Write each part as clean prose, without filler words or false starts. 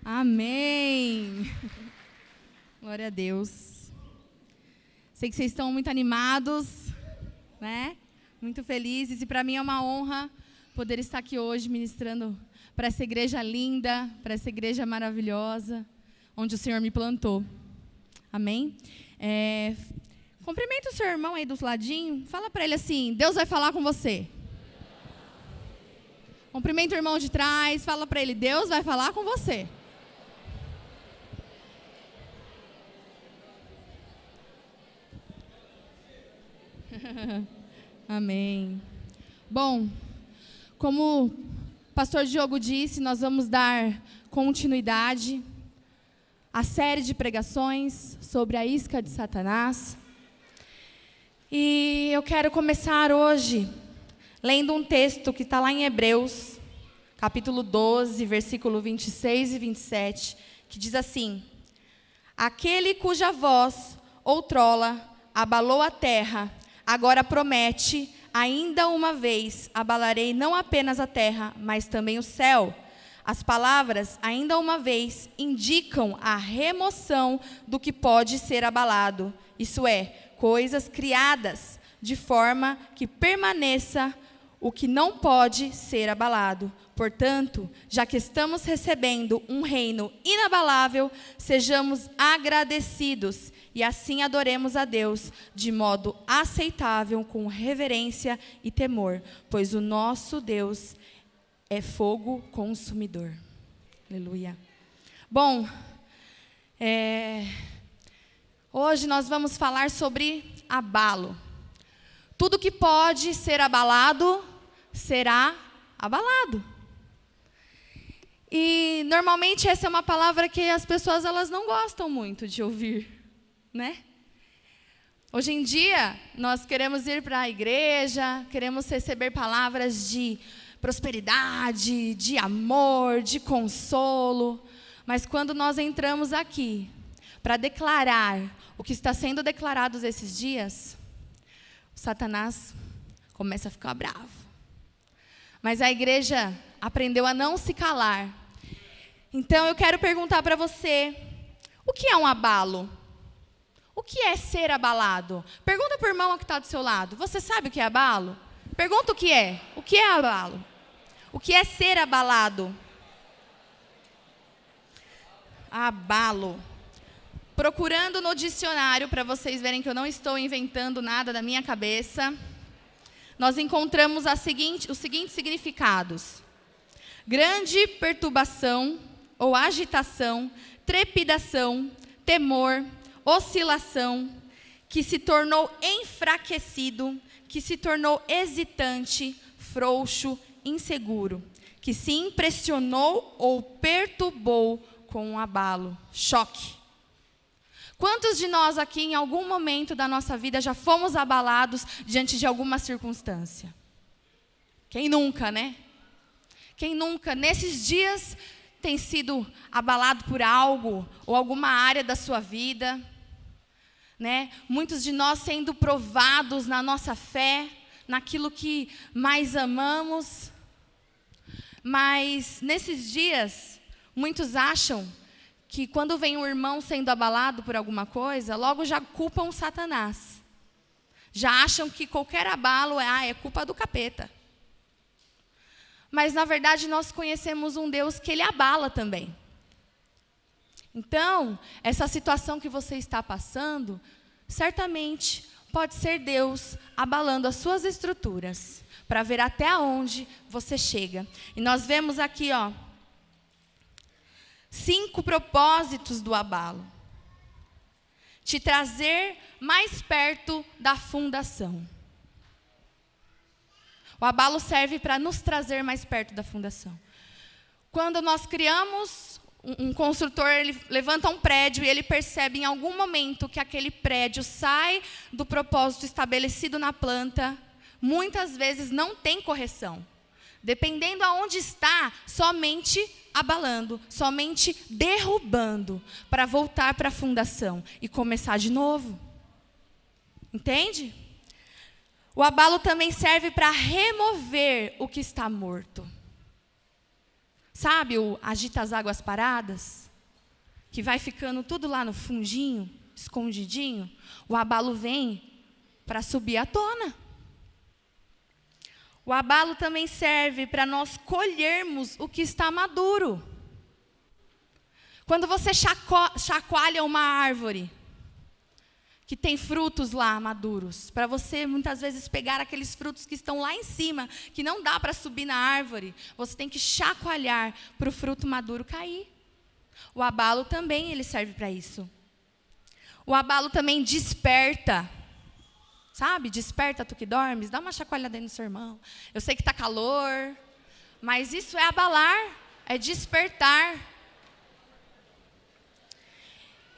Amém. Glória a Deus. Sei que vocês estão muito animados, né? Muito felizes. E para mim é uma honra poder estar aqui hoje ministrando para essa igreja linda, para essa igreja maravilhosa, onde o Senhor me plantou. Amém? Cumprimenta o seu irmão aí do ladinho. Fala para ele assim: Deus vai falar com você. Cumprimenta o irmão de trás. Fala para ele: Deus vai falar com você. Amém. Bom, como o pastor Diogo disse, nós vamos dar continuidade à série de pregações sobre a isca de Satanás. E eu quero começar hoje lendo um texto que está lá em Hebreus, capítulo 12, versículo 26 e 27, que diz assim: Aquele cuja voz outrora abalou a terra, agora promete: ainda uma vez abalarei não apenas a terra, mas também o céu. As palavras ainda uma vez indicam a remoção do que pode ser abalado, isso é, coisas criadas, de forma que permaneça o que não pode ser abalado. Portanto, já que estamos recebendo um reino inabalável, sejamos agradecidos e assim adoremos a Deus de modo aceitável, com reverência e temor, pois o nosso Deus é fogo consumidor. Aleluia. Bom, hoje nós vamos falar sobre abalo. Tudo que pode ser abalado, será abalado. E normalmente essa é uma palavra que as pessoas elas não gostam muito de ouvir, né? Hoje em dia, nós queremos ir para a igreja, queremos receber palavras de prosperidade, de amor, de consolo. Mas quando nós entramos aqui para declarar o que está sendo declarado esses dias, Satanás começa a ficar bravo. Mas a igreja aprendeu a não se calar. Então eu quero perguntar para você: o que é um abalo? O que é ser abalado? Pergunta para o irmão que está do seu lado: você sabe o que é abalo? Pergunta o que é. O que é abalo? O que é ser abalado? Abalo. Procurando no dicionário, para vocês verem que eu não estou inventando nada da minha cabeça, nós encontramos os seguintes significados: grande perturbação ou agitação, trepidação, temor, oscilação, que se tornou enfraquecido, que se tornou hesitante, frouxo, inseguro, que se impressionou ou perturbou com um abalo, choque. Quantos de nós aqui, em algum momento da nossa vida, já fomos abalados diante de alguma circunstância? Quem nunca, né? Quem nunca, nesses dias, tem sido abalado por algo, ou alguma área da sua vida, né? Muitos de nós sendo provados na nossa fé, naquilo que mais amamos. Mas, nesses dias, muitos acham que quando vem um irmão sendo abalado por alguma coisa, logo já culpam Satanás. Já acham que qualquer abalo é culpa do capeta. Mas, na verdade, nós conhecemos um Deus que Ele abala também. Então, essa situação que você está passando, certamente pode ser Deus abalando as suas estruturas, para ver até onde você chega. E nós vemos aqui, 5 propósitos do abalo: te trazer mais perto da fundação. O abalo serve para nos trazer mais perto da fundação. Quando nós criamos, um construtor, ele levanta um prédio e ele percebe em algum momento que aquele prédio sai do propósito estabelecido na planta, muitas vezes não tem correção. Dependendo aonde está, somente abalando, somente derrubando, para voltar para a fundação e começar de novo. Entende? O abalo também serve para remover o que está morto. Sabe o agita as águas paradas? Que vai ficando tudo lá no fundinho, escondidinho. O abalo vem para subir à tona. O abalo também serve para nós colhermos o que está maduro. Quando você chacoalha uma árvore que tem frutos lá maduros, para você muitas vezes pegar aqueles frutos que estão lá em cima, que não dá para subir na árvore, você tem que chacoalhar para o fruto maduro cair. O abalo também ele serve para isso. O abalo também desperta. Sabe? Desperta tu que dormes, dá uma chacoalhada aí no seu irmão. Eu sei que está calor, mas isso é abalar, é despertar.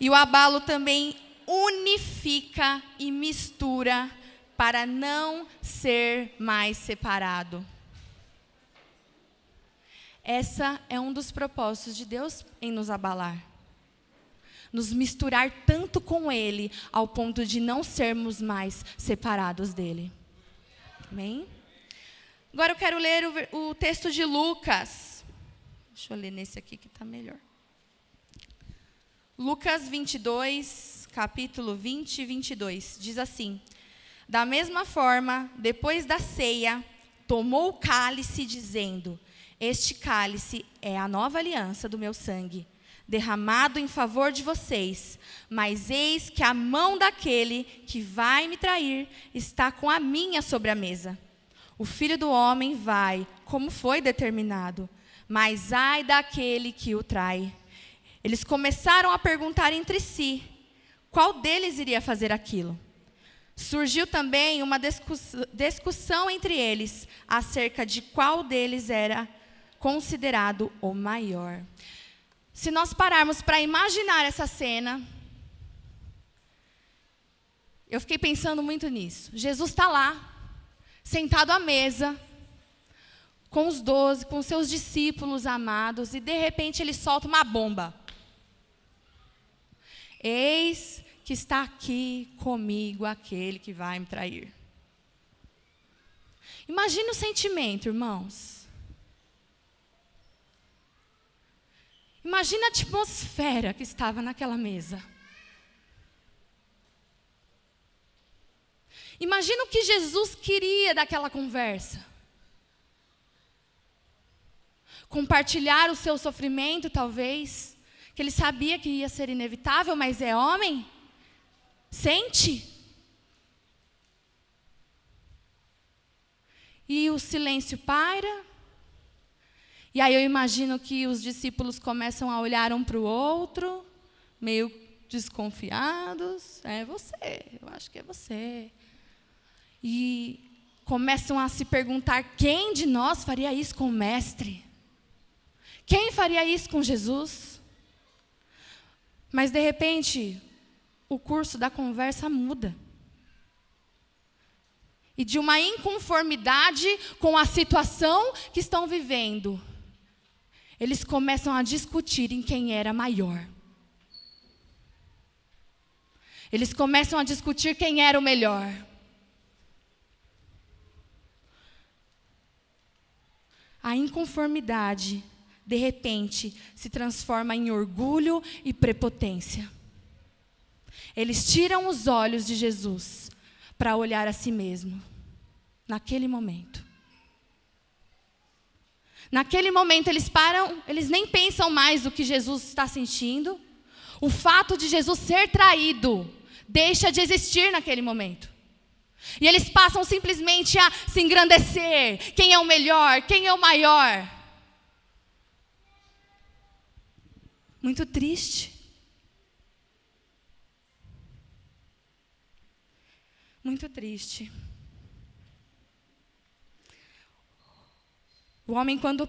E o abalo também unifica e mistura para não ser mais separado. Essa é um dos propósitos de Deus em nos abalar. Nos misturar tanto com Ele, ao ponto de não sermos mais separados dEle. Amém? Agora eu quero ler o texto de Lucas. Deixa eu ler nesse aqui que está melhor. Lucas 22, capítulo 20 e 22, diz assim: da mesma forma, depois da ceia, tomou o cálice, dizendo: este cálice é a nova aliança do meu sangue, derramado em favor de vocês. Mas eis que a mão daquele que vai me trair está com a minha sobre a mesa. O Filho do Homem vai, como foi determinado, mas ai daquele que o trai. Eles começaram a perguntar entre si, qual deles iria fazer aquilo? Surgiu também uma discussão entre eles, acerca de qual deles era considerado o maior. Se nós pararmos para imaginar essa cena, eu fiquei pensando muito nisso. Jesus está lá, sentado à mesa, com os 12, com seus discípulos amados, e de repente ele solta uma bomba. Eis que está aqui comigo aquele que vai me trair. Imagine o sentimento, irmãos. Imagina a atmosfera que estava naquela mesa. Imagina o que Jesus queria daquela conversa. Compartilhar o seu sofrimento, talvez, que ele sabia que ia ser inevitável, mas é homem. Sente. E o silêncio paira. E aí eu imagino que os discípulos começam a olhar um para o outro, meio desconfiados. É você, eu acho que é você. E começam a se perguntar, quem de nós faria isso com o mestre? Quem faria isso com Jesus? Mas de repente, o curso da conversa muda. E de uma inconformidade com a situação que estão vivendo, eles começam a discutir em quem era maior. Eles começam a discutir quem era o melhor. A inconformidade, de repente, se transforma em orgulho e prepotência. Eles tiram os olhos de Jesus para olhar a si mesmo, naquele momento. Naquele momento eles param, eles nem pensam mais o que Jesus está sentindo. O fato de Jesus ser traído deixa de existir naquele momento. E eles passam simplesmente a se engrandecer. Quem é o melhor? Quem é o maior? Muito triste. Muito triste. O homem quando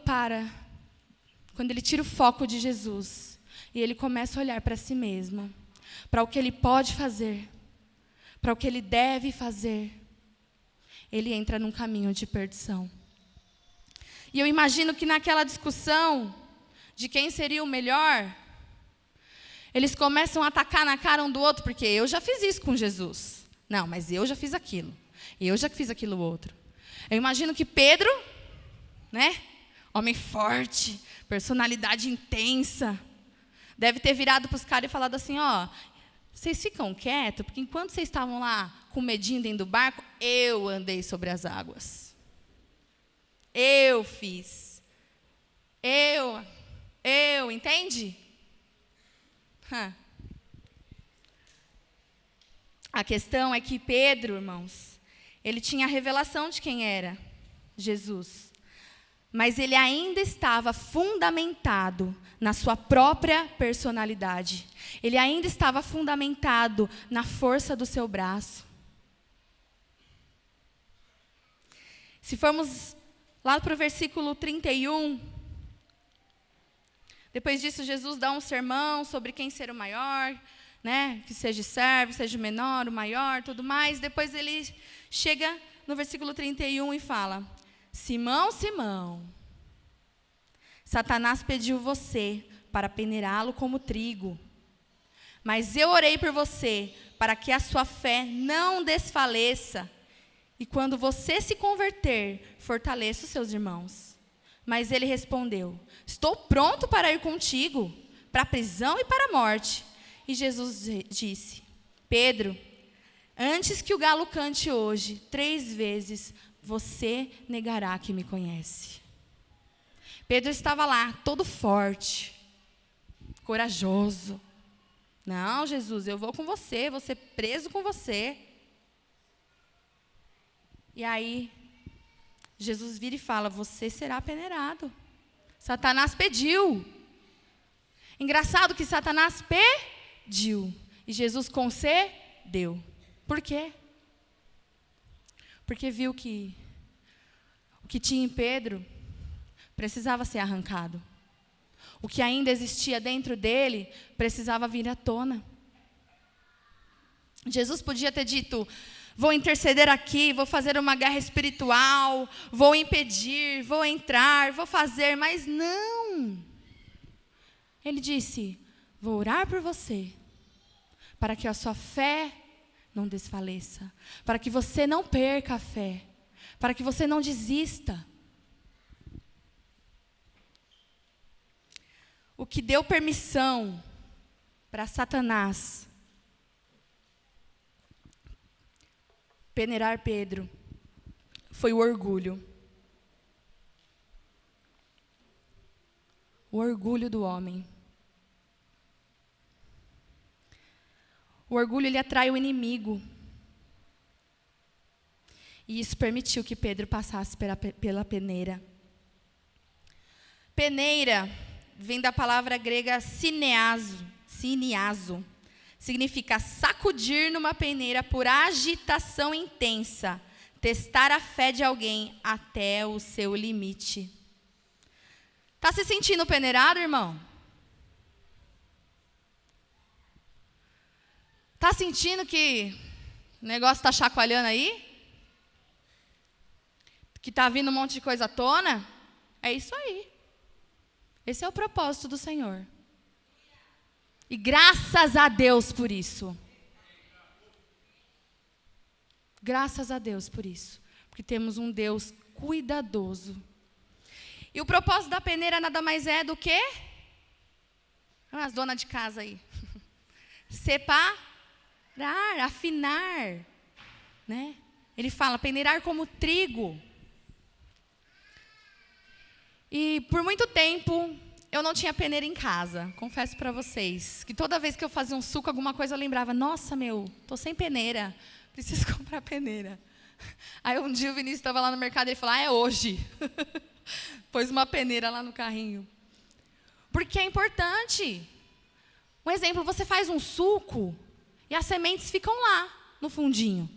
ele tira o foco de Jesus, e ele começa a olhar para si mesmo, para o que ele pode fazer, para o que ele deve fazer, ele entra num caminho de perdição. E eu imagino que naquela discussão de quem seria o melhor, eles começam a atacar na cara um do outro, porque eu já fiz isso com Jesus. Não, mas eu já fiz aquilo. Eu já fiz aquilo outro. Eu imagino que Pedro, Homem forte, personalidade intensa. Deve ter virado para os caras e falado assim, ó, vocês ficam quietos, porque enquanto vocês estavam lá com medinho dentro do barco, eu andei sobre as águas. Eu fiz. Eu, entende? A questão é que Pedro, irmãos, ele tinha a revelação de quem era Jesus. Mas ele ainda estava fundamentado na sua própria personalidade. Ele ainda estava fundamentado na força do seu braço. Se formos lá para o versículo 31, depois disso Jesus dá um sermão sobre quem ser o maior, né? Que seja servo, seja o menor, o maior, tudo mais. Depois ele chega no versículo 31 e fala: Simão, Simão, Satanás pediu você para peneirá-lo como trigo. Mas eu orei por você para que a sua fé não desfaleça. E quando você se converter, fortaleça os seus irmãos. Mas ele respondeu: estou pronto para ir contigo, para a prisão e para a morte. E Jesus disse: Pedro, antes que o galo cante hoje, 3 vezes você negará que me conhece. Pedro estava lá, todo forte, corajoso. Não, Jesus, eu vou com você, vou ser preso com você. E aí, Jesus vira e fala: você será peneirado. Satanás pediu. Engraçado que Satanás pediu e Jesus concedeu. Por quê? Porque viu que o que tinha em Pedro precisava ser arrancado. O que ainda existia dentro dele precisava vir à tona. Jesus podia ter dito: vou interceder aqui, vou fazer uma guerra espiritual, vou impedir, vou entrar, vou fazer, mas não. Ele disse: vou orar por você, para que a sua fé não desfaleça, para que você não perca a fé, para que você não desista. O que deu permissão para Satanás peneirar Pedro foi o orgulho. O orgulho do homem. O orgulho, ele atrai o inimigo. E isso permitiu que Pedro passasse pela peneira. Peneira vem da palavra grega cineazo. Significa sacudir numa peneira por agitação intensa, testar a fé de alguém até o seu limite. Está se sentindo peneirado, irmão? Está sentindo que o negócio está chacoalhando aí? Que está vindo um monte de coisa à tona? É isso aí. Esse é o propósito do Senhor. E graças a Deus por isso. Graças a Deus por isso. Porque temos um Deus cuidadoso. E o propósito da peneira nada mais é do que? As donas de casa aí. Separar, afinar. Né? Ele fala, peneirar como trigo. E por muito tempo, eu não tinha peneira em casa. Confesso para vocês, que toda vez que eu fazia um suco, alguma coisa, eu lembrava, nossa, tô sem peneira, preciso comprar peneira. Aí um dia o Vinícius estava lá no mercado e ele falou, é hoje. Pôs uma peneira lá no carrinho. Porque é importante. Um exemplo, você faz um suco e as sementes ficam lá, no fundinho.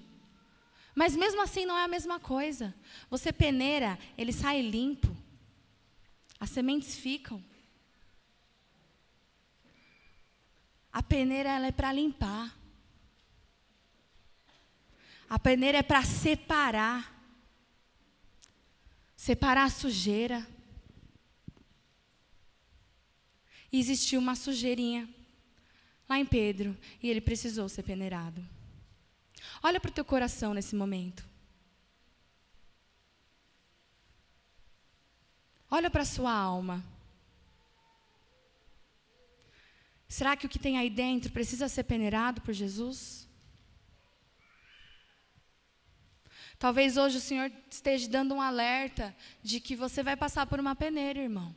Mas mesmo assim não é a mesma coisa. Você peneira, ele sai limpo. As sementes ficam. A peneira, ela é para limpar. A peneira é para separar. Separar a sujeira. E existiu uma sujeirinha lá em Pedro, e ele precisou ser peneirado. Olha para o teu coração nesse momento. Olha para a sua alma. Será que o que tem aí dentro precisa ser peneirado por Jesus? Talvez hoje o Senhor esteja dando um alerta de que você vai passar por uma peneira, irmão.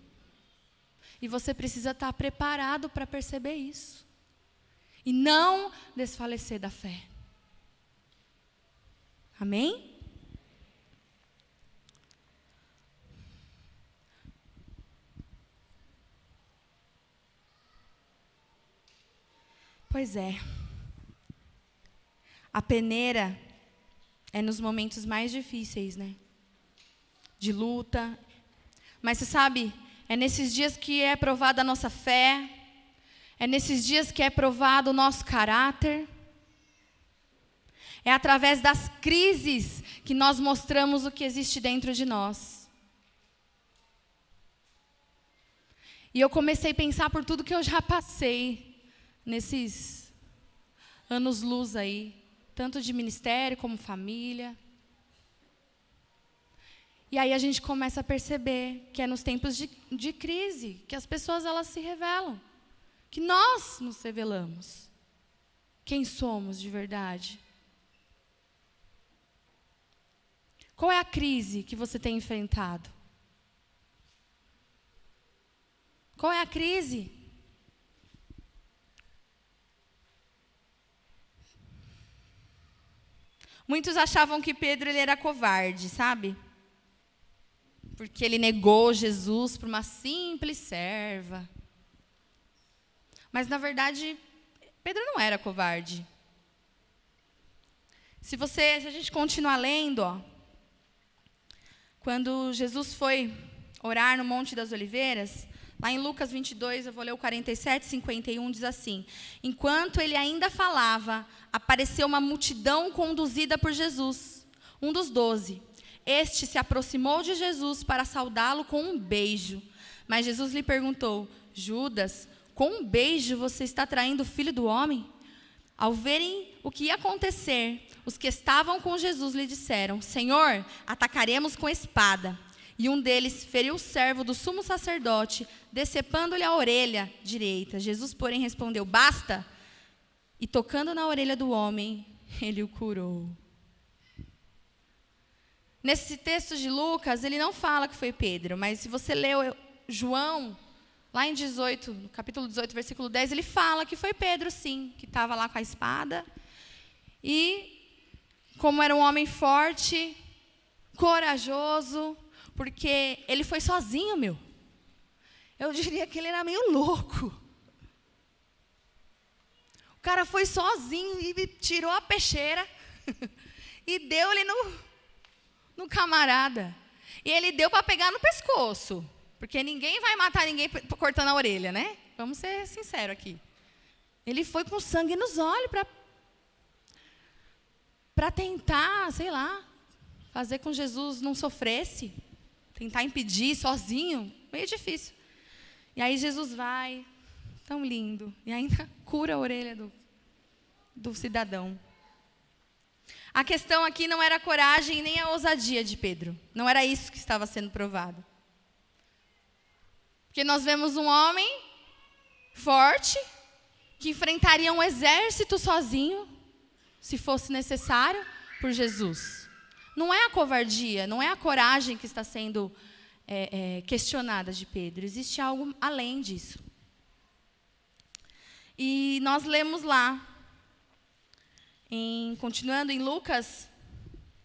E você precisa estar preparado para perceber isso. E não desfalecer da fé. Amém? Pois é. A peneira é nos momentos mais difíceis, né? De luta. Mas você sabe, é nesses dias que é provada a nossa fé. É nesses dias que é provado o nosso caráter. É através das crises que nós mostramos o que existe dentro de nós. E eu comecei a pensar por tudo que eu já passei nesses anos-luz aí, tanto de ministério como família. E aí a gente começa a perceber que é nos tempos de crise que as pessoas elas se revelam, que nós nos revelamos. Quem somos de verdade? Qual é a crise que você tem enfrentado? Qual é a crise? Muitos achavam que Pedro ele era covarde, sabe? Porque ele negou Jesus por uma simples serva. Mas, na verdade, Pedro não era covarde. Se a gente continuar lendo, quando Jesus foi orar no Monte das Oliveiras, lá em Lucas 22, eu vou ler o 47, 51, diz assim: enquanto ele ainda falava, apareceu uma multidão conduzida por Jesus, um dos 12. Este se aproximou de Jesus para saudá-lo com um beijo. Mas Jesus lhe perguntou: Judas, com um beijo você está traindo o Filho do Homem? Ao verem o que ia acontecer, os que estavam com Jesus lhe disseram: Senhor, atacaremos com espada. E um deles feriu o servo do sumo sacerdote, decepando-lhe a orelha direita. Jesus, porém, respondeu: basta. E tocando na orelha do homem, ele o curou. Nesse texto de Lucas, ele não fala que foi Pedro, mas se você leu João, lá em 18, no capítulo 18, versículo 10, ele fala que foi Pedro, sim, que estava lá com a espada. E, como era um homem forte, corajoso, porque ele foi sozinho, meu. Eu diria que ele era meio louco. O cara foi sozinho e tirou a peixeira e deu-lhe no camarada. E ele deu para pegar no pescoço. Porque ninguém vai matar ninguém cortando a orelha, né? Vamos ser sinceros aqui. Ele foi com sangue nos olhos para tentar, sei lá, fazer com que Jesus não sofresse. Tentar impedir sozinho. Meio difícil. E aí Jesus vai, tão lindo, e ainda cura a orelha do cidadão. A questão aqui não era a coragem nem a ousadia de Pedro. Não era isso que estava sendo provado. Porque nós vemos um homem forte, que enfrentaria um exército sozinho, se fosse necessário, por Jesus. Não é a covardia, não é a coragem que está sendo questionada de Pedro. Existe algo além disso. E nós lemos lá, continuando em Lucas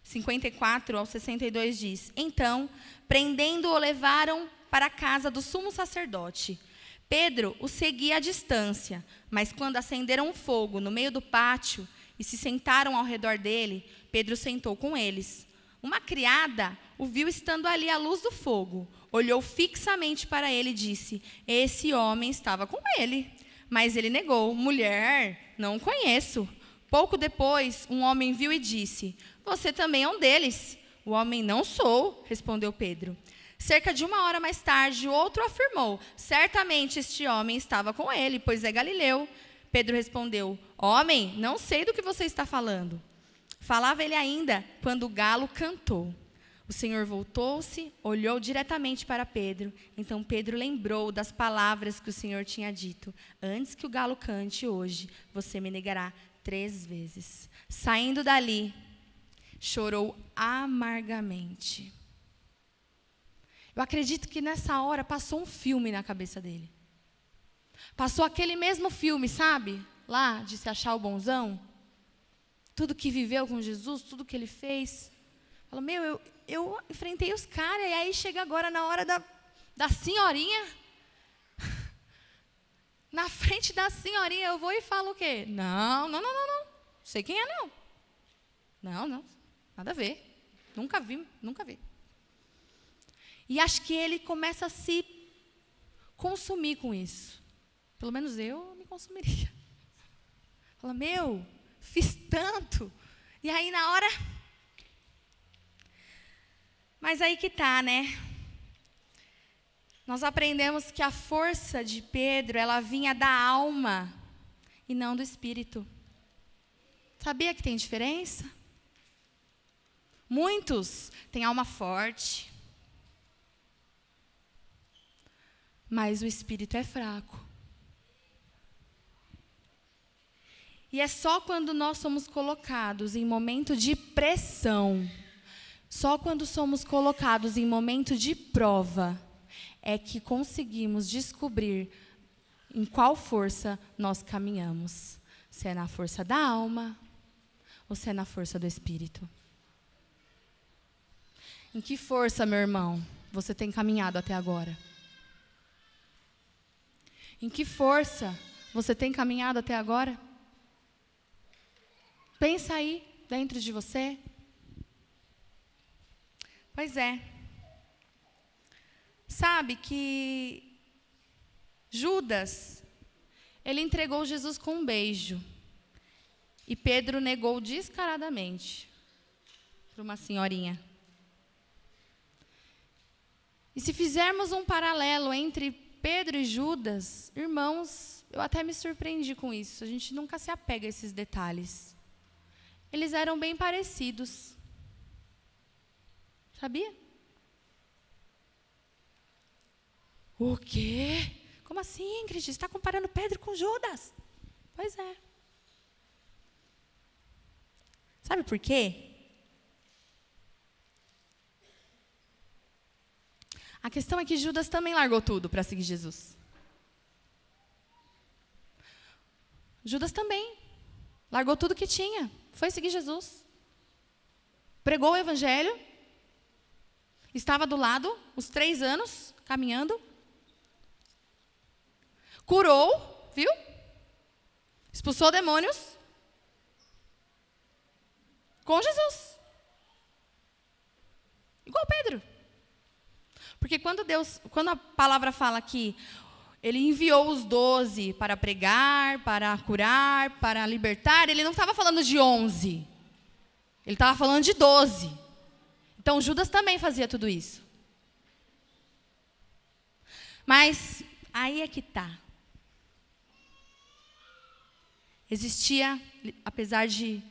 54 ao 62, diz: então, prendendo-o, levaram para a casa do sumo sacerdote. Pedro o seguia à distância, mas quando acenderam um fogo no meio do pátio e se sentaram ao redor dele, Pedro sentou com eles. Uma criada o viu estando ali à luz do fogo, olhou fixamente para ele e disse: esse homem estava com ele. Mas ele negou: mulher, não o conheço. Pouco depois, um homem viu e disse: você também é um deles. O homem: não sou, respondeu Pedro. Cerca de 1 hora mais tarde, o outro afirmou: certamente este homem estava com ele, pois é galileu. Pedro respondeu: homem, não sei do que você está falando. Falava ele ainda quando o galo cantou. O Senhor voltou-se, olhou diretamente para Pedro. Então Pedro lembrou das palavras que o Senhor tinha dito: antes que o galo cante hoje, você me negará 3 vezes. Saindo dali, chorou amargamente. Eu acredito que nessa hora passou um filme na cabeça dele. Passou aquele mesmo filme, sabe? Lá, de se achar o bonzão. Tudo que viveu com Jesus, tudo que ele fez. Fala, eu enfrentei os caras, e aí chega agora na hora da senhorinha. Na frente da senhorinha, eu vou e falo o quê? Não. Sei quem é, não. Não, nada a ver. Nunca vi. E acho que ele começa a se consumir com isso. Pelo menos eu me consumiria. Fala, fiz tanto. E aí na hora... Mas aí que tá, né? Nós aprendemos que a força de Pedro, ela vinha da alma e não do espírito. Sabia que tem diferença? Muitos têm alma forte, mas o espírito é fraco. E é só quando nós somos colocados em momento de pressão, só quando somos colocados em momento de prova, é que conseguimos descobrir em qual força nós caminhamos. Se é na força da alma ou se é na força do espírito. Em que força, meu irmão, você tem caminhado até agora? Em que força você tem caminhado até agora? Pensa aí, dentro de você. Pois é. Sabe que Judas, ele entregou Jesus com um beijo. E Pedro negou descaradamente para uma senhorinha. E se fizermos um paralelo entre Pedro e Judas, irmãos, eu até me surpreendi com isso. A gente nunca se apega a esses detalhes. Eles eram bem parecidos. Sabia? O quê? Como assim, Ingrid? Você está comparando Pedro com Judas? Pois é. Sabe por quê? A questão é que Judas também largou tudo para seguir Jesus. Judas também largou tudo que tinha, foi seguir Jesus. Pregou o evangelho, estava do lado, os 3 anos, caminhando. Curou, viu? Expulsou demônios. Com Jesus. Igual Pedro. Porque quando a palavra fala que ele enviou os 12 para pregar, para curar, para libertar, ele não estava falando de 11. Ele estava falando de 12. Então Judas também fazia tudo isso. Mas aí é que está. Existia, apesar de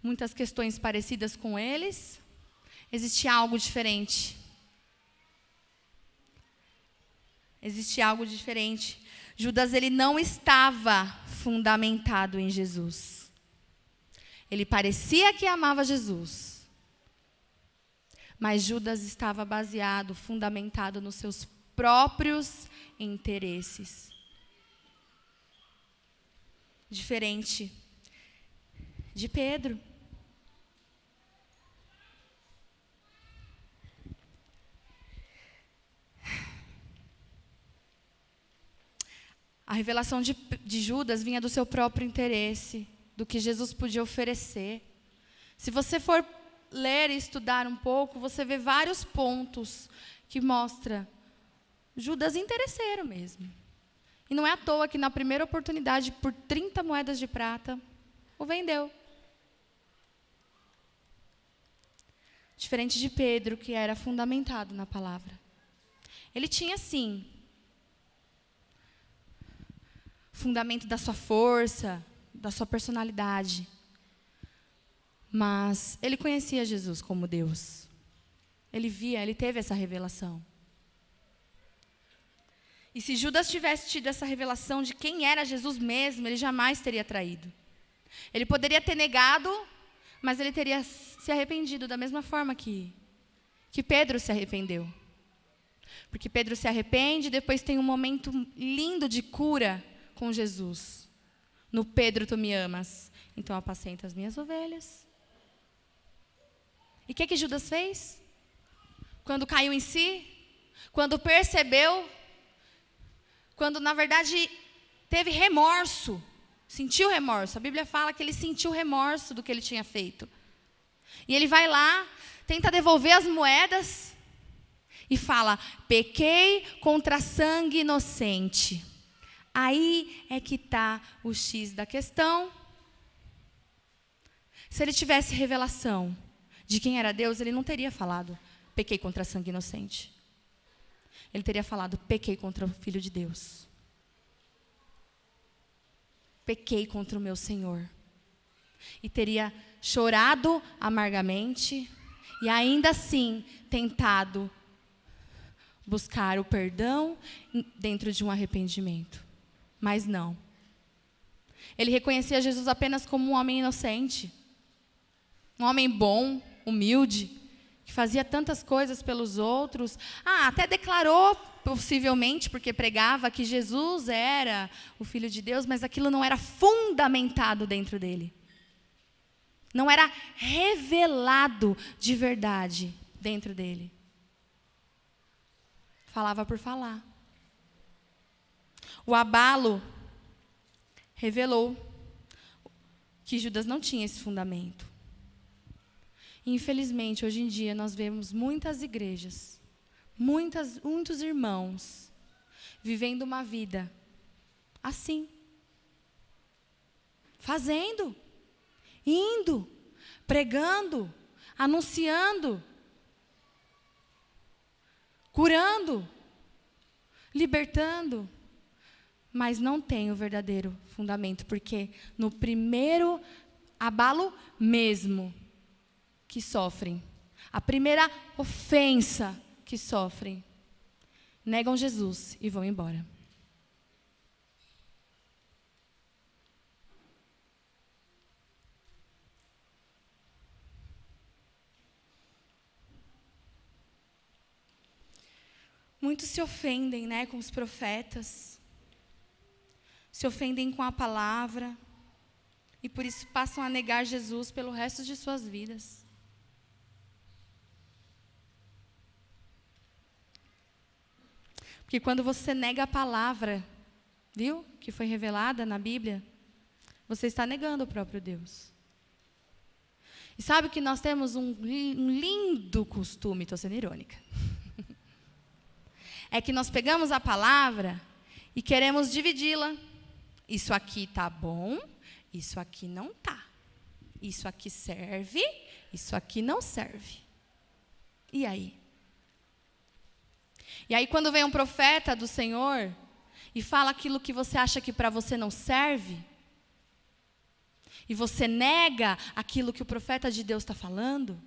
muitas questões parecidas com eles, existia algo diferente. Existia algo diferente. Judas, ele não estava fundamentado em Jesus. Ele parecia que amava Jesus. Mas Judas estava baseado, fundamentado nos seus próprios interesses. Diferente de Pedro. A revelação de Judas vinha do seu próprio interesse, do que Jesus podia oferecer. Se você for ler e estudar um pouco, você vê vários pontos que mostram Judas interesseiro mesmo. E não é à toa que na primeira oportunidade, por 30 moedas de prata, o vendeu. Diferente de Pedro, que era fundamentado na palavra. Ele tinha, sim, fundamento da sua força, da sua personalidade. Mas ele conhecia Jesus como Deus. Ele teve essa revelação. E se Judas tivesse tido essa revelação de quem era Jesus mesmo, ele jamais teria traído. Ele poderia ter negado, mas ele teria se arrependido da mesma forma que Pedro se arrependeu. Porque Pedro se arrepende e depois tem um momento lindo de cura com Jesus. No Pedro, tu me amas, então apacenta as minhas ovelhas. E o que Judas fez? Quando caiu em si, quando percebeu, quando na verdade teve remorso, sentiu remorso. A Bíblia fala que ele sentiu remorso do que ele tinha feito. E ele vai lá, tenta devolver as moedas e fala: pequei contra sangue inocente. Aí é que está o X da questão. Se ele tivesse revelação de quem era Deus, ele não teria falado: pequei contra sangue inocente. Ele teria falado: pequei contra o Filho de Deus. Pequei contra o meu Senhor. E teria chorado amargamente e ainda assim tentado buscar o perdão dentro de um arrependimento. Mas não. Ele reconhecia Jesus apenas como um homem inocente. Um homem bom, humilde, que fazia tantas coisas pelos outros. Até declarou, possivelmente, porque pregava que Jesus era o Filho de Deus, mas aquilo não era fundamentado dentro dele. Não era revelado de verdade dentro dele. Falava por falar. O abalo revelou que Judas não tinha esse fundamento. Infelizmente, hoje em dia, nós vemos muitas igrejas, muitos irmãos, vivendo uma vida assim. Fazendo, indo, pregando, anunciando, curando, libertando, mas não tem o verdadeiro fundamento, porque no primeiro abalo mesmo, que sofrem, a primeira ofensa que sofrem, negam Jesus e vão embora. Muitos se ofendem, com os profetas, se ofendem com a palavra, e por isso passam a negar Jesus pelo resto de suas vidas. Porque quando você nega a palavra, viu, que foi revelada na Bíblia, você está negando o próprio Deus. E sabe que nós temos um lindo costume, estou sendo irônica, é que nós pegamos a palavra e queremos dividi-la. Isso aqui está bom, isso aqui não está. Isso aqui serve, isso aqui não serve. E aí? E aí quando vem um profeta do Senhor e fala aquilo que você acha que para você não serve, e você nega aquilo que o profeta de Deus está falando,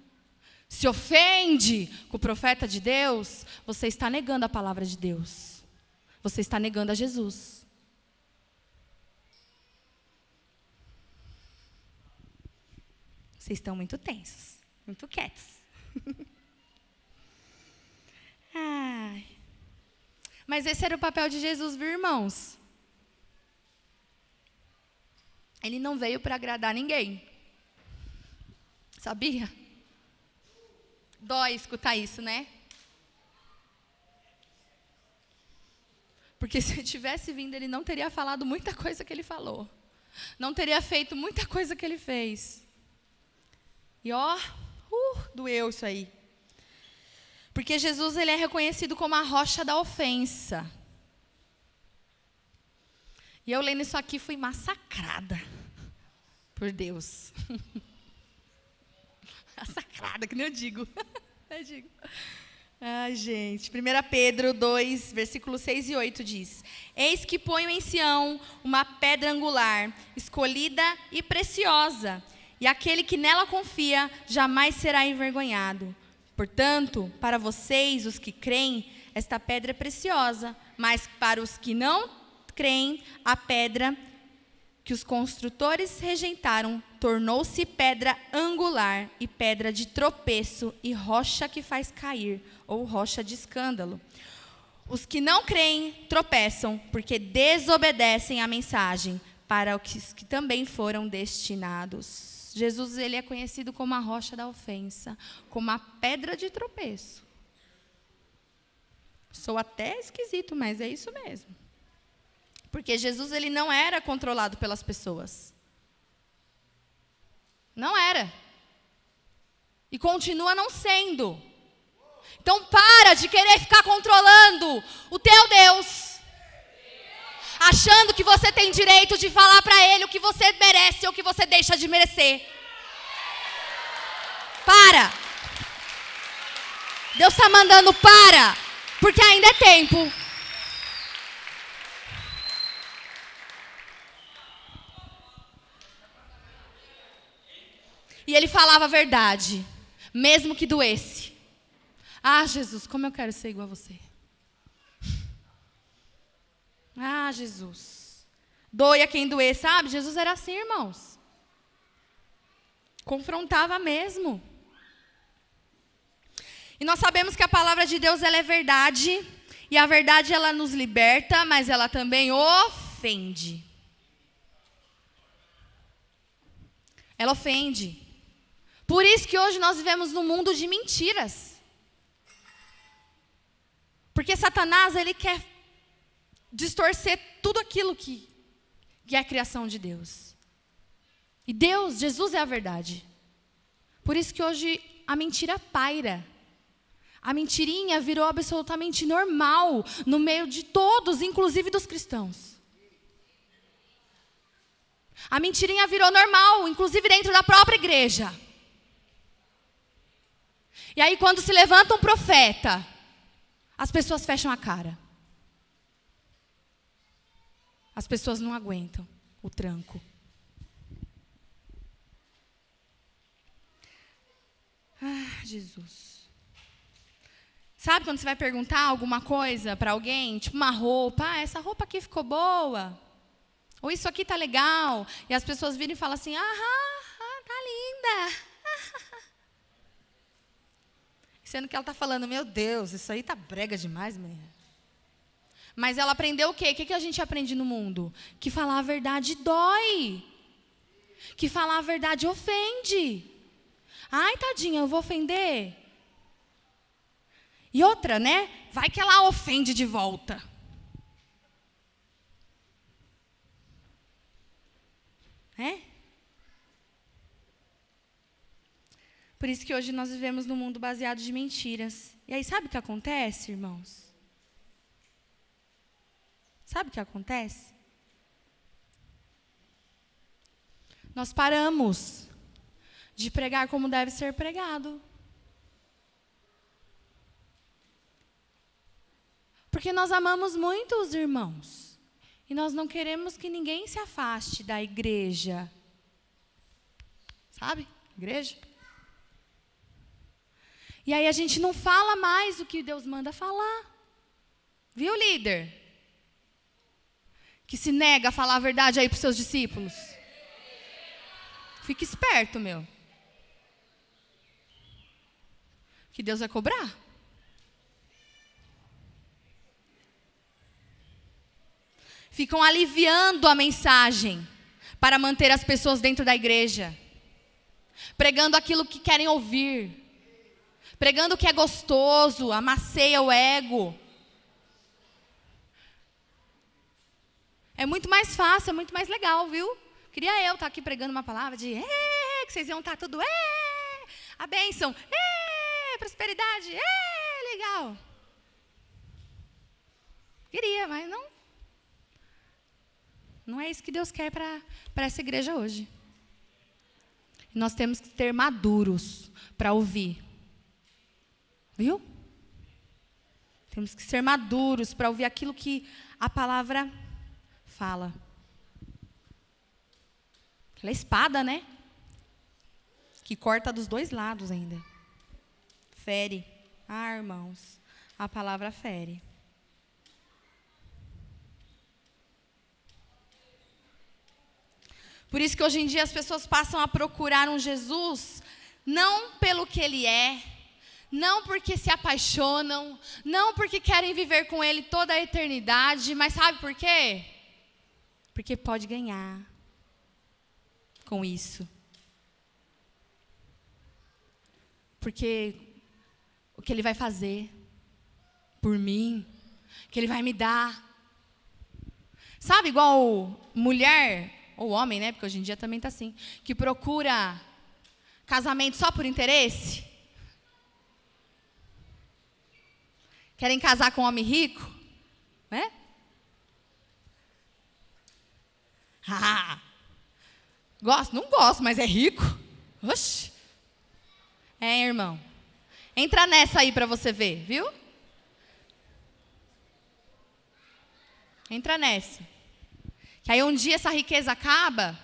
se ofende com o profeta de Deus, você está negando a palavra de Deus. Você está negando a Jesus. Vocês estão muito tensos, muito quietos. Ai. Mas esse era o papel de Jesus, viu, irmãos? Ele não veio para agradar ninguém. Sabia? Dói escutar isso, né? Porque se ele tivesse vindo, ele não teria falado muita coisa que ele falou. Não teria feito muita coisa que ele fez. E doeu isso aí. Porque Jesus, ele é reconhecido como a rocha da ofensa. E eu lendo isso aqui fui massacrada por Deus. Massacrada, que nem eu digo. Ai, gente. 1 Pedro 2, versículos 6 e 8 diz: Eis que ponho em Sião uma pedra angular, escolhida e preciosa, e aquele que nela confia jamais será envergonhado. Portanto, para vocês, os que creem, esta pedra é preciosa, mas para os que não creem, a pedra que os construtores rejeitaram tornou-se pedra angular e pedra de tropeço e rocha que faz cair, ou rocha de escândalo. Os que não creem tropeçam porque desobedecem à mensagem para os que também foram destinados. Jesus, ele é conhecido como a rocha da ofensa, como a pedra de tropeço. Sou até esquisito, mas é isso mesmo. Porque Jesus, ele não era controlado pelas pessoas. Não era. E continua não sendo. Então para de querer ficar controlando o teu Deus. Achando que você tem direito de falar para Ele o que você merece ou o que você deixa de merecer. Para. Deus está mandando para. Porque ainda é tempo. E ele falava a verdade, mesmo que doesse. Ah, Jesus, como eu quero ser igual a você. Ah, Jesus. Doia quem doer, sabe? Jesus era assim, irmãos. Confrontava mesmo. E nós sabemos que a palavra de Deus, ela é verdade. E a verdade, ela nos liberta, mas ela também ofende. Ela ofende. Por isso que hoje nós vivemos num mundo de mentiras. Porque Satanás, ele quer distorcer tudo aquilo que é a criação de Deus. E Deus, Jesus é a verdade. Por isso que hoje a mentira paira. A mentirinha virou absolutamente normal no meio de todos, inclusive dos cristãos. A mentirinha virou normal, inclusive dentro da própria igreja. E aí quando se levanta um profeta, as pessoas fecham a cara. As pessoas não aguentam o tranco. Ah, Jesus. Sabe quando você vai perguntar alguma coisa para alguém, tipo uma roupa, essa roupa aqui ficou boa, ou isso aqui tá legal, e as pessoas viram e falam assim, tá linda. Sendo que ela está falando, meu Deus, isso aí tá brega demais, menina. Mas ela aprendeu o quê? O que a gente aprende no mundo? Que falar a verdade dói. Que falar a verdade ofende. Ai, tadinha, eu vou ofender. E outra, né? Vai que ela ofende de volta. Por isso que hoje nós vivemos num mundo baseado de mentiras. E aí, sabe o que acontece, irmãos? Sabe o que acontece? Nós paramos de pregar como deve ser pregado. Porque nós amamos muito os irmãos. E nós não queremos que ninguém se afaste da igreja. Sabe? Igreja. E aí a gente não fala mais o que Deus manda falar. Viu, líder? Que se nega a falar a verdade aí para os seus discípulos. Fique esperto, meu. Que Deus vai cobrar. Ficam aliviando a mensagem para manter as pessoas dentro da igreja. Pregando aquilo que querem ouvir. Pregando o que é gostoso, amasseia o ego. É muito mais fácil, é muito mais legal, viu? Queria eu estar aqui pregando uma palavra de que vocês iam estar tudo a bênção, prosperidade, legal. Queria, mas não é isso que Deus quer para essa igreja hoje. Nós temos que ter maduros para ouvir. Viu? Temos que ser maduros para ouvir aquilo que a palavra fala. Aquela espada, né? Que corta dos dois lados ainda. Fere. Ah, irmãos, a palavra fere. Por isso que hoje em dia as pessoas passam a procurar um Jesus, não pelo que ele é, não porque se apaixonam, não porque querem viver com ele toda a eternidade, mas sabe por quê? Porque pode ganhar com isso. Porque o que ele vai fazer por mim, que ele vai me dar. Sabe, igual mulher, ou homem, né? Porque hoje em dia também está assim, que procura casamento só por interesse. Querem casar com um homem rico, né? Ah, gosto? Não gosto, mas é rico. Oxi. É, irmão. Entra nessa aí para você ver, viu? Entra nessa. Que aí um dia essa riqueza acaba.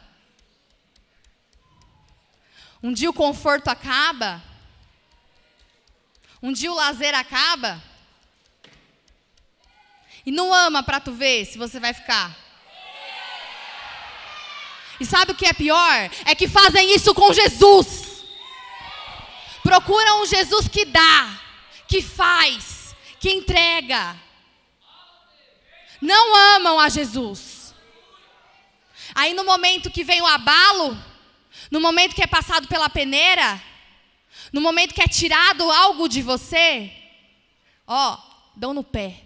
Um dia o conforto acaba. Um dia o lazer acaba. E não ama para tu ver se você vai ficar. E sabe o que é pior? É que fazem isso com Jesus. Procuram um Jesus que dá, que faz, que entrega. Não amam a Jesus. Aí no momento que vem o abalo, no momento que é passado pela peneira, no momento que é tirado algo de você, ó, dão no pé.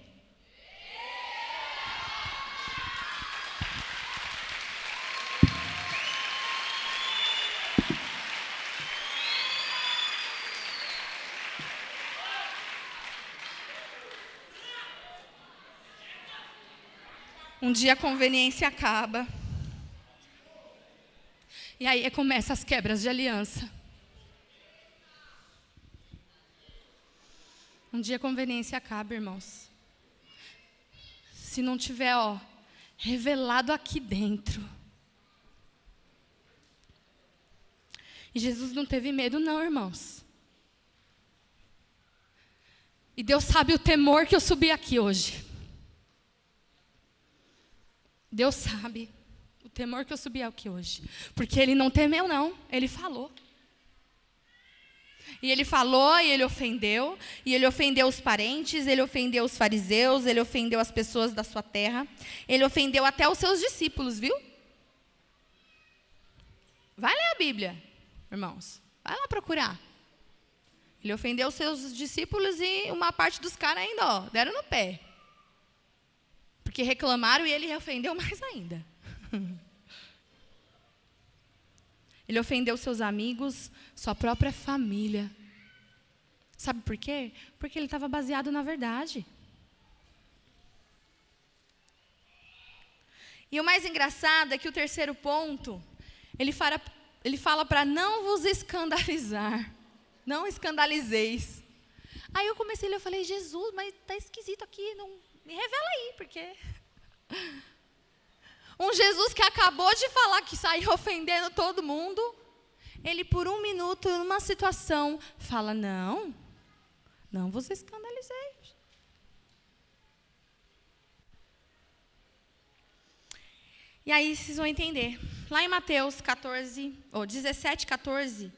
Um dia a conveniência acaba. E aí começam as quebras de aliança. Um dia a conveniência acaba, irmãos. Se não tiver, revelado aqui dentro. E Jesus não teve medo não, irmãos. E Deus sabe o temor que eu subi aqui hoje. Deus sabe o temor que eu subi aqui hoje. Porque ele não temeu não, ele falou. E ele falou e ele ofendeu. E ele ofendeu os parentes, ele ofendeu os fariseus, ele ofendeu as pessoas da sua terra. Ele ofendeu até os seus discípulos, viu? Vai ler a Bíblia, irmãos. Vai lá procurar. Ele ofendeu os seus discípulos e uma parte dos caras ainda, deram no pé. Porque reclamaram e ele ofendeu mais ainda. Ele ofendeu seus amigos, sua própria família. Sabe por quê? Porque ele estava baseado na verdade. E o mais engraçado é que o terceiro ponto, ele fala para não vos escandalizar. Não escandalizeis. Aí eu comecei a ler, eu falei, Jesus, mas está esquisito aqui, não... Me revela aí, porque... Um Jesus que acabou de falar que saiu ofendendo todo mundo, ele por um minuto, numa situação, fala, não vos escandalizeis. E aí vocês vão entender. Lá em Mateus 17, 14,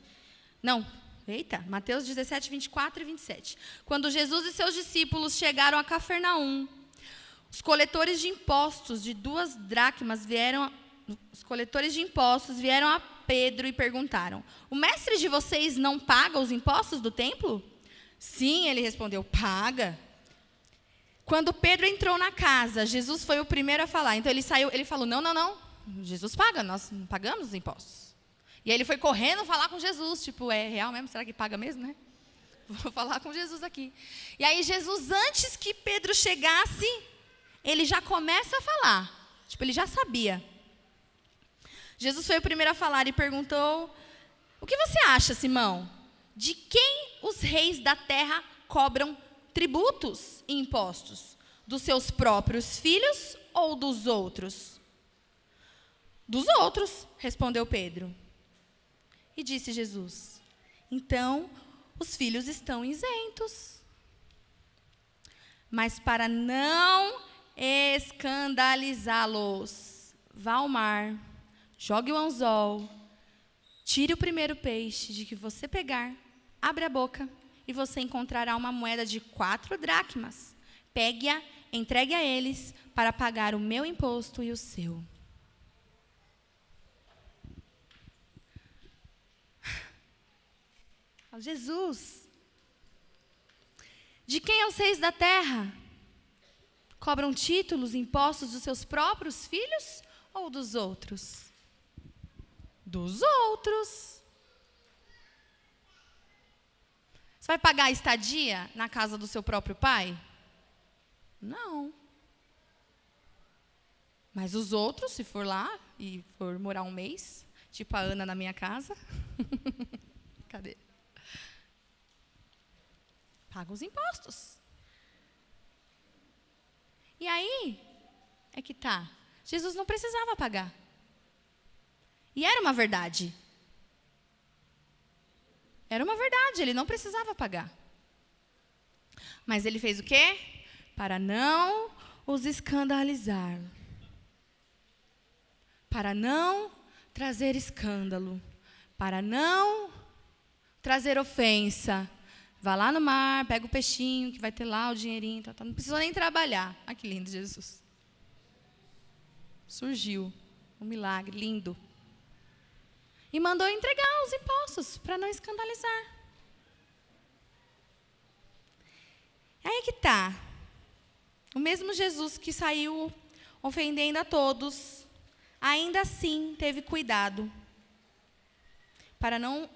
Mateus 17, 24 e 27. Quando Jesus e seus discípulos chegaram a Cafarnaum, os coletores de impostos de 2 dracmas vieram a Pedro e perguntaram, o mestre de vocês não paga os impostos do templo? Sim, ele respondeu, paga. Quando Pedro entrou na casa, Jesus foi o primeiro a falar. Então ele falou, não, Jesus paga, nós não pagamos os impostos. E aí ele foi correndo falar com Jesus, tipo, é real mesmo? Será que paga mesmo, né? Vou falar com Jesus aqui. E aí Jesus, antes que Pedro chegasse, ele já começa a falar. Tipo, ele já sabia. Jesus foi o primeiro a falar e perguntou, o que você acha, Simão? De quem os reis da terra cobram tributos e impostos? Dos seus próprios filhos ou dos outros? Dos outros, respondeu Pedro. E disse Jesus, então, os filhos estão isentos. Mas para não escandalizá-los, vá ao mar, jogue o anzol, tire o primeiro peixe de que você pegar, abre a boca e você encontrará uma moeda de 4 dracmas. Pegue-a, entregue a eles para pagar o meu imposto e o seu. Jesus, de quem os reis da terra cobram títulos, impostos dos seus próprios filhos ou dos outros? Dos outros. Você vai pagar a estadia na casa do seu próprio pai? Não. Mas os outros, se for lá e for morar um mês, tipo a Ana na minha casa, cadê? Paga os impostos. E aí é que tá. Jesus não precisava pagar. E era uma verdade. Era uma verdade, ele não precisava pagar. Mas ele fez o quê? Para não os escandalizar. Para não trazer escândalo. Para não trazer ofensa. Vá lá no mar, pega o peixinho, que vai ter lá o dinheirinho. Tá. Não precisou nem trabalhar. Olha que lindo, Jesus. Surgiu um milagre lindo. E mandou entregar os impostos para não escandalizar. Aí que tá. O mesmo Jesus que saiu ofendendo a todos, ainda assim teve cuidado para não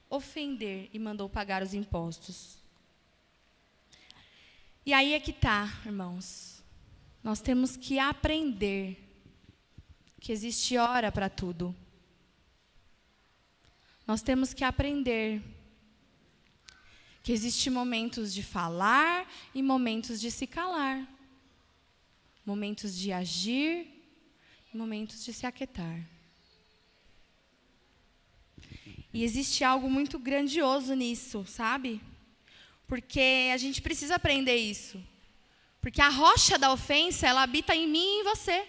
ofender e mandou pagar os impostos. E aí é que tá, irmãos. Nós temos que aprender que existe hora para tudo. Nós temos que aprender que existem momentos de falar e momentos de se calar. Momentos de agir e momentos de se aquietar. E existe algo muito grandioso nisso, sabe? Porque a gente precisa aprender isso. Porque a rocha da ofensa, ela habita em mim e em você.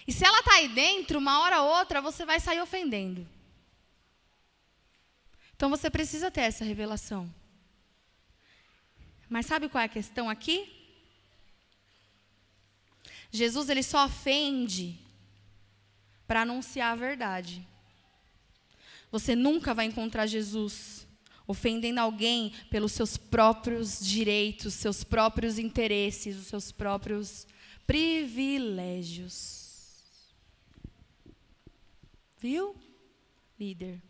E se ela está aí dentro, uma hora ou outra, você vai sair ofendendo. Então você precisa ter essa revelação. Mas sabe qual é a questão aqui? Jesus, ele só ofende para anunciar a verdade. Você nunca vai encontrar Jesus ofendendo alguém pelos seus próprios direitos, seus próprios interesses, os seus próprios privilégios. Viu, líder?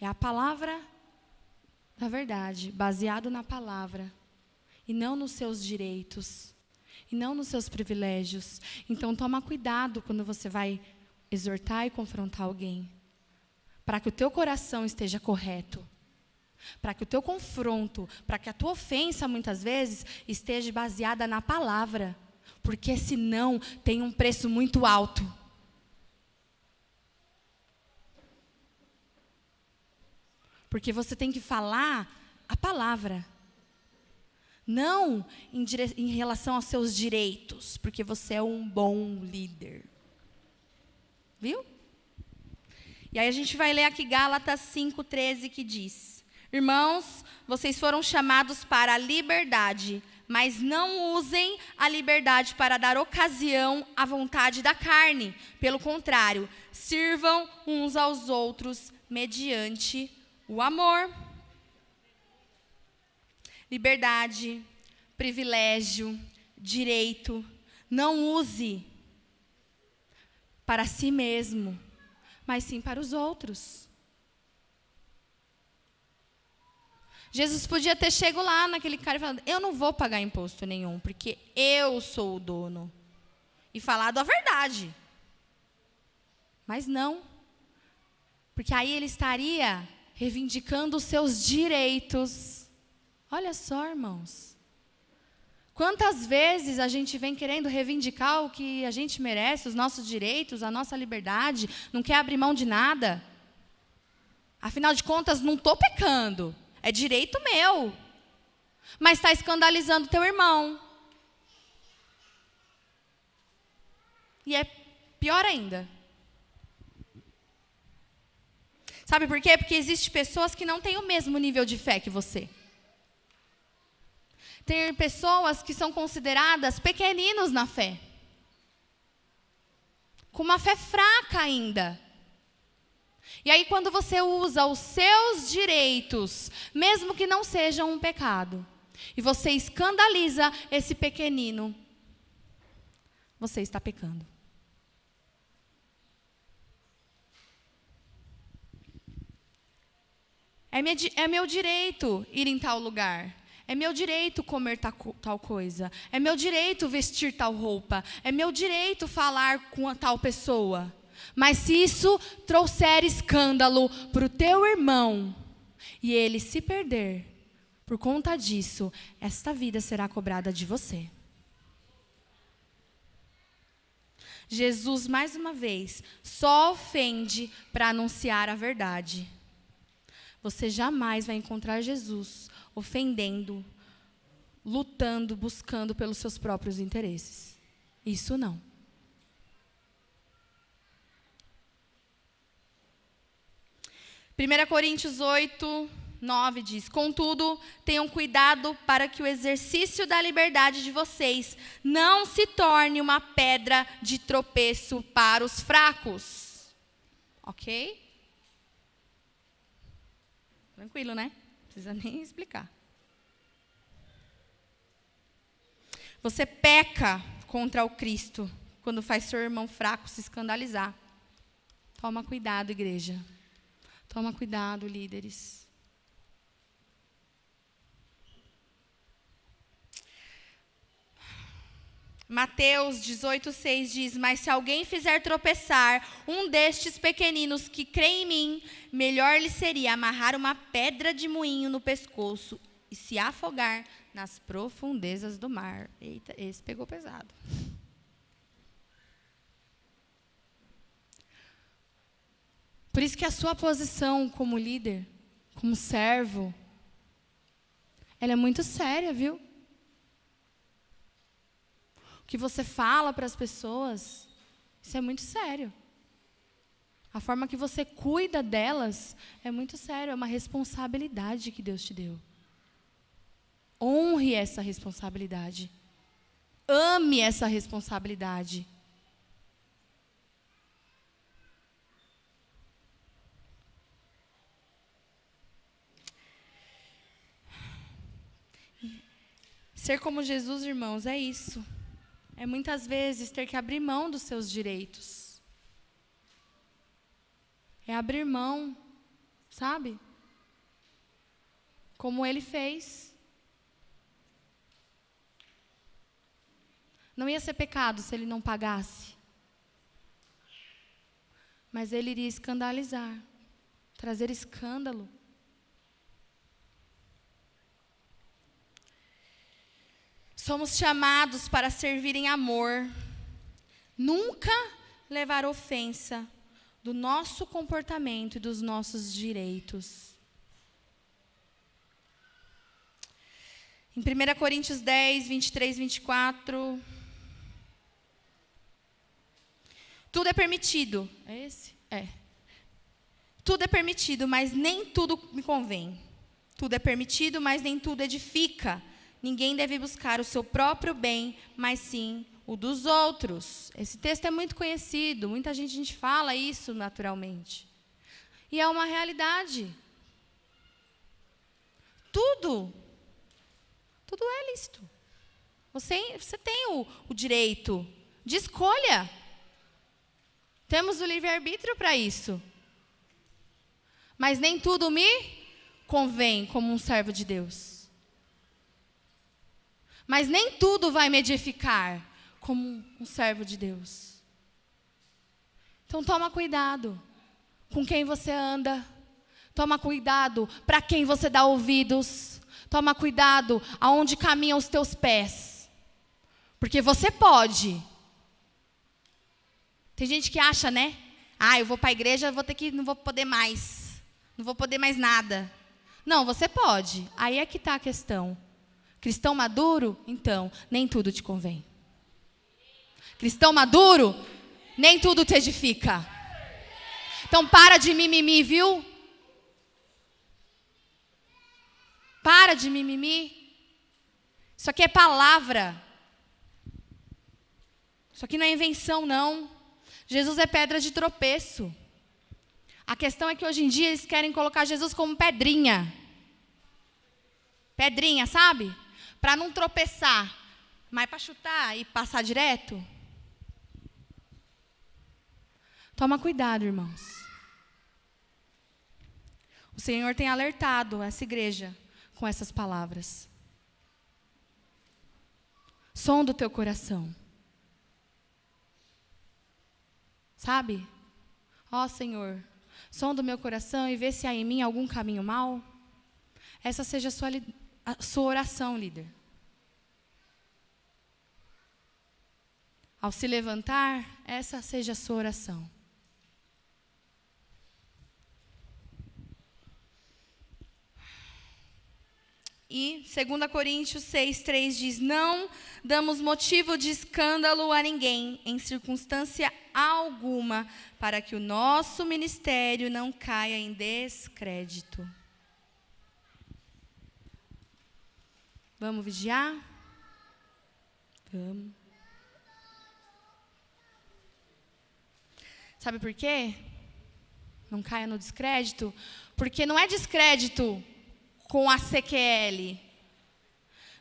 É a palavra da verdade, baseado na palavra, e não nos seus direitos, e não nos seus privilégios. Então, toma cuidado quando você vai exortar e confrontar alguém, para que o teu coração esteja correto, para que o teu confronto, para que a tua ofensa, muitas vezes, esteja baseada na palavra, porque senão tem um preço muito alto. Porque você tem que falar a palavra. Não em relação aos seus direitos, porque você é um bom líder. Viu? E aí a gente vai ler aqui Gálatas 5:13, que diz: Irmãos, vocês foram chamados para a liberdade, mas não usem a liberdade para dar ocasião à vontade da carne. Pelo contrário, sirvam uns aos outros mediante o amor. Liberdade, privilégio, direito. Não use para si mesmo, mas sim para os outros. Jesus podia ter chego lá naquele cara e falado: eu não vou pagar imposto nenhum, porque eu sou o dono. E falado a verdade. Mas não. Porque aí ele estaria reivindicando os seus direitos. Olha só, irmãos. Quantas vezes a gente vem querendo reivindicar o que a gente merece, os nossos direitos, a nossa liberdade, não quer abrir mão de nada? Afinal de contas, não estou pecando, é direito meu. Mas está escandalizando teu irmão. E é pior ainda. Sabe por quê? Porque existem pessoas que não têm o mesmo nível de fé que você. Tem pessoas que são consideradas pequeninos na fé. Com uma fé fraca ainda. E aí quando você usa os seus direitos, mesmo que não sejam um pecado, e você escandaliza esse pequenino, você está pecando. É meu direito ir em tal lugar. É meu direito comer tal coisa. É meu direito vestir tal roupa. É meu direito falar com a tal pessoa. Mas se isso trouxer escândalo para o teu irmão e ele se perder por conta disso, esta vida será cobrada de você. Jesus, mais uma vez, só ofende para anunciar a verdade. Você jamais vai encontrar Jesus ofendendo, lutando, buscando pelos seus próprios interesses. Isso não. Primeira Coríntios 8, 9 diz: contudo, tenham cuidado para que o exercício da liberdade de vocês não se torne uma pedra de tropeço para os fracos. Ok? Tranquilo, né? Não precisa nem explicar. Você peca contra o Cristo quando faz seu irmão fraco se escandalizar. Toma cuidado, igreja. Toma cuidado, líderes. Mateus 18:6 diz: mas se alguém fizer tropeçar um destes pequeninos que crê em mim, melhor lhe seria amarrar uma pedra de moinho no pescoço e se afogar nas profundezas do mar. Eita, esse pegou pesado. Por isso que a sua posição como líder, como servo, ela é muito séria, viu? O que você fala para as pessoas, isso é muito sério. A forma que você cuida delas é muito sério, é uma responsabilidade que Deus te deu. Honre essa responsabilidade. Ame essa responsabilidade. Ser como Jesus, irmãos, é isso. É muitas vezes ter que abrir mão dos seus direitos. É abrir mão, sabe? Como ele fez. Não ia ser pecado se ele não pagasse. Mas ele iria escandalizar, trazer escândalo. Somos chamados para servir em amor. Nunca levar ofensa do nosso comportamento e dos nossos direitos. Em 1 Coríntios 10, 23, 24. Tudo é permitido. É esse? É. Tudo é permitido, mas nem tudo me convém. Tudo é permitido, mas nem tudo edifica. Ninguém deve buscar o seu próprio bem, mas sim o dos outros. Esse texto é muito conhecido, muita gente fala isso naturalmente. E é uma realidade. Tudo é lícito. Você tem o direito de escolha. Temos o livre-arbítrio para isso. Mas nem tudo me convém como um servo de Deus. Mas nem tudo vai me edificar como um servo de Deus. Então toma cuidado com quem você anda. Toma cuidado para quem você dá ouvidos. Toma cuidado aonde caminham os teus pés. Porque você pode. Tem gente que acha, né? Eu vou para a igreja, não vou poder mais. Não vou poder mais nada. Não, você pode. Aí é que está a questão. Cristão maduro? Então, nem tudo te convém. Cristão maduro? Nem tudo te edifica. Então, para de mimimi, viu? Para de mimimi. Isso aqui é palavra. Isso aqui não é invenção, não. Jesus é pedra de tropeço. A questão é que hoje em dia eles querem colocar Jesus como pedrinha. Pedrinha, sabe? Para não tropeçar. Mas para chutar e passar direto. Toma cuidado, irmãos. O Senhor tem alertado essa igreja com essas palavras. Som do teu coração. Sabe? Ó Senhor, som do meu coração e vê se há em mim algum caminho mau. Essa seja a sua oração, líder. Ao se levantar, essa seja a sua oração. E 2 Coríntios 6:3 diz: não damos motivo de escândalo a ninguém, em circunstância alguma, para que o nosso ministério não caia em descrédito. Vamos vigiar? Vamos. Sabe por quê? Não caia no descrédito? Porque não é descrédito com a CQL.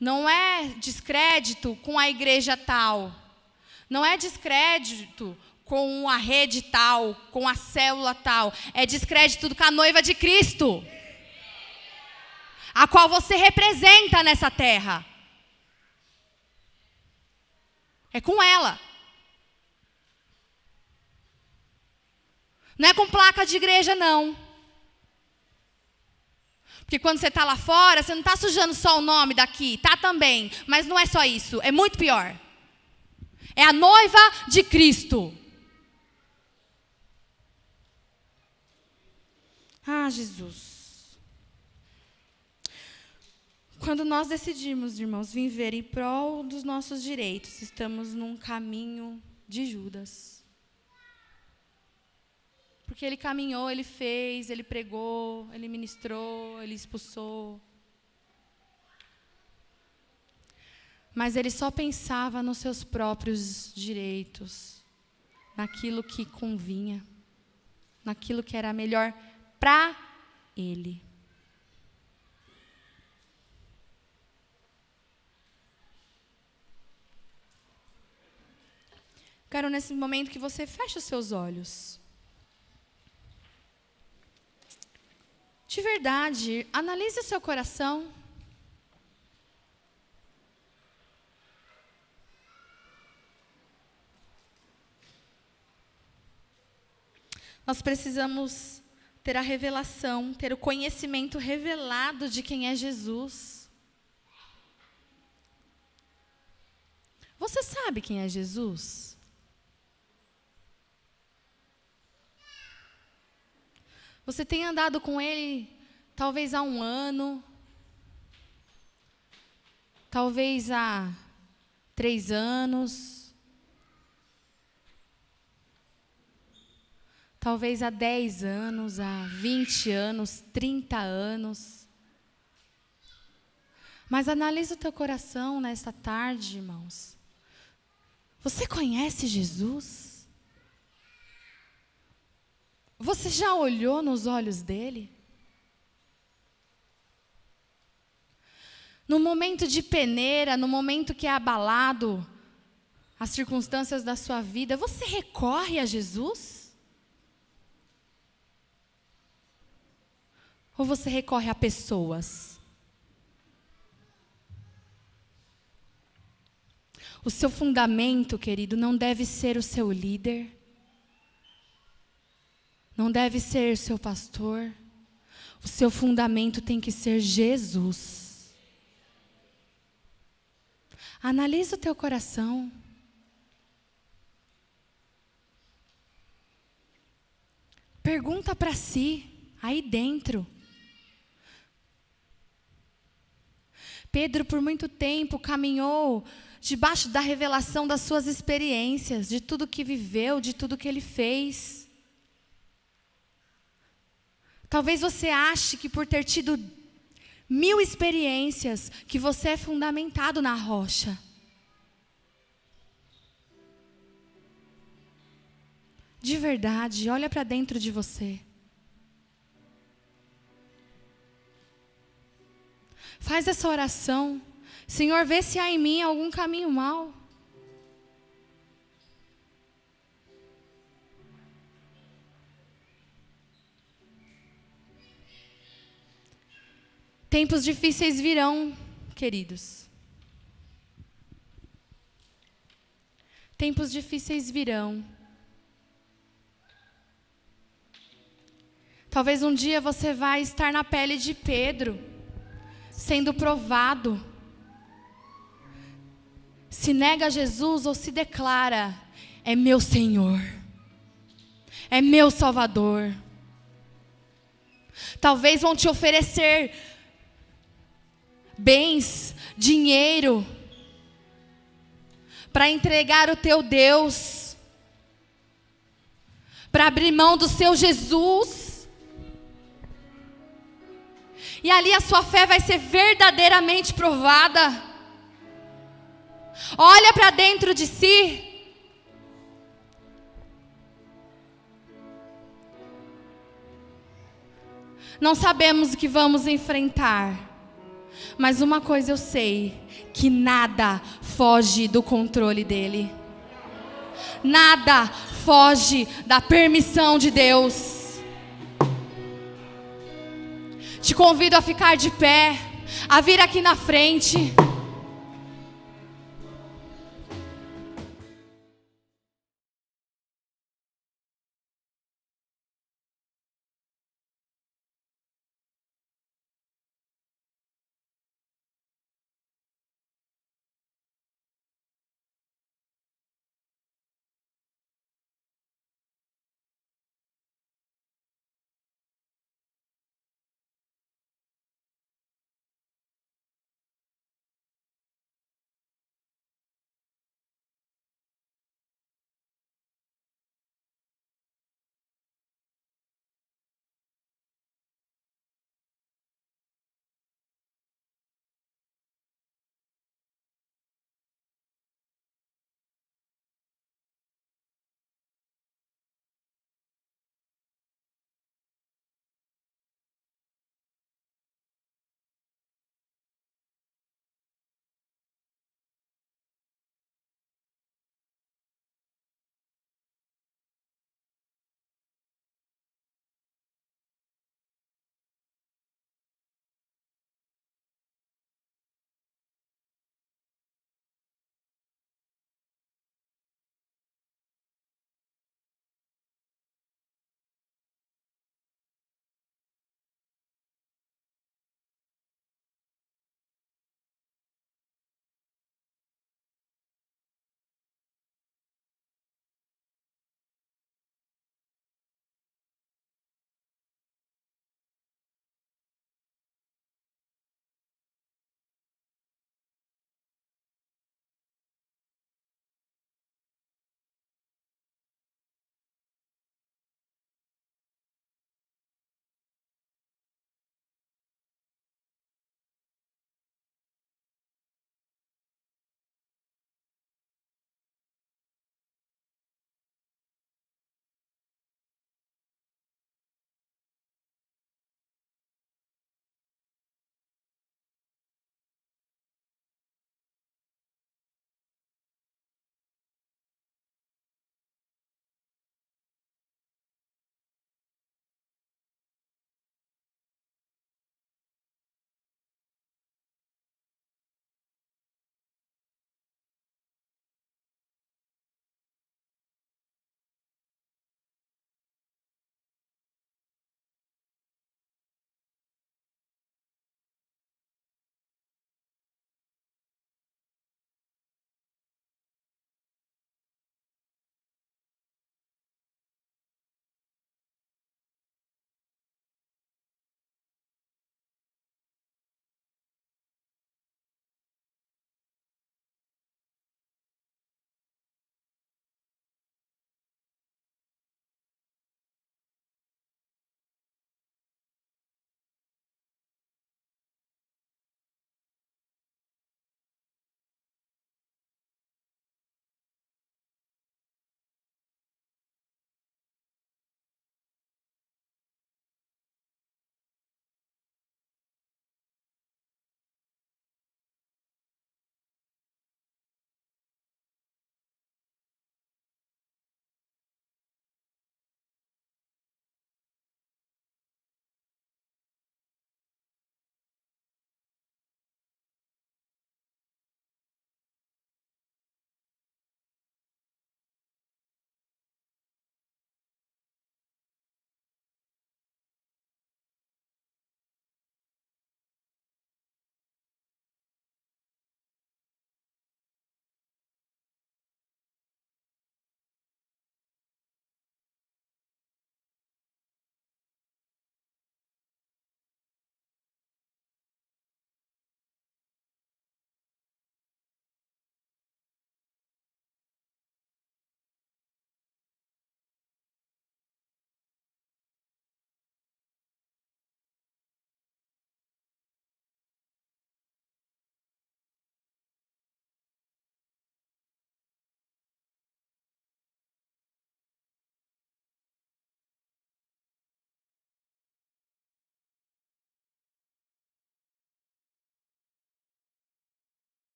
Não é descrédito com a igreja tal. Não é descrédito com a rede tal, com a célula tal. É descrédito com a noiva de Cristo, a qual você representa nessa terra. É com ela. Não é com placa de igreja, não. Porque quando você está lá fora, você não está sujando só o nome daqui. Está também, mas não é só isso. É muito pior. É a noiva de Cristo. Jesus. Quando nós decidimos, irmãos, viver em prol dos nossos direitos, estamos num caminho de Judas. Porque ele caminhou, ele fez, ele pregou, ele ministrou, ele expulsou. Mas ele só pensava nos seus próprios direitos, naquilo que convinha, naquilo que era melhor para ele. Quero nesse momento que você feche os seus olhos. De verdade, analise o seu coração. Nós precisamos ter a revelação, ter o conhecimento revelado de quem é Jesus. Você sabe quem é Jesus? Você tem andado com Ele talvez há 1 ano, talvez há 3 anos, talvez há 10 anos, há 20 anos, 30 anos. Mas analisa o teu coração nesta tarde, irmãos. Você conhece Jesus? Você já olhou nos olhos dele? No momento de peneira, no momento que é abalado as circunstâncias da sua vida, você recorre a Jesus? Ou você recorre a pessoas? O seu fundamento, querido, não deve ser o seu líder. Não deve ser o seu pastor. O seu fundamento tem que ser Jesus. Analisa o teu coração. Pergunta para si, aí dentro. Pedro, por muito tempo, caminhou debaixo da revelação das suas experiências, de tudo que viveu, de tudo que ele fez. Talvez você ache que por ter tido 1000 experiências, que você é fundamentado na rocha. De verdade, olha para dentro de você. Faz essa oração. Senhor, vê se há em mim algum caminho mau. Tempos difíceis virão, queridos. Tempos difíceis virão. Talvez um dia você vai estar na pele de Pedro, sendo provado. Se nega Jesus ou se declara, é meu Senhor, é meu Salvador. Talvez vão te oferecer bens, dinheiro, para entregar o teu Deus, para abrir mão do seu Jesus. E ali a sua fé vai ser verdadeiramente provada. Olha para dentro de si. Não sabemos o que vamos enfrentar, mas uma coisa eu sei, que nada foge do controle dele. Nada foge da permissão de Deus. Te convido a ficar de pé, a vir aqui na frente.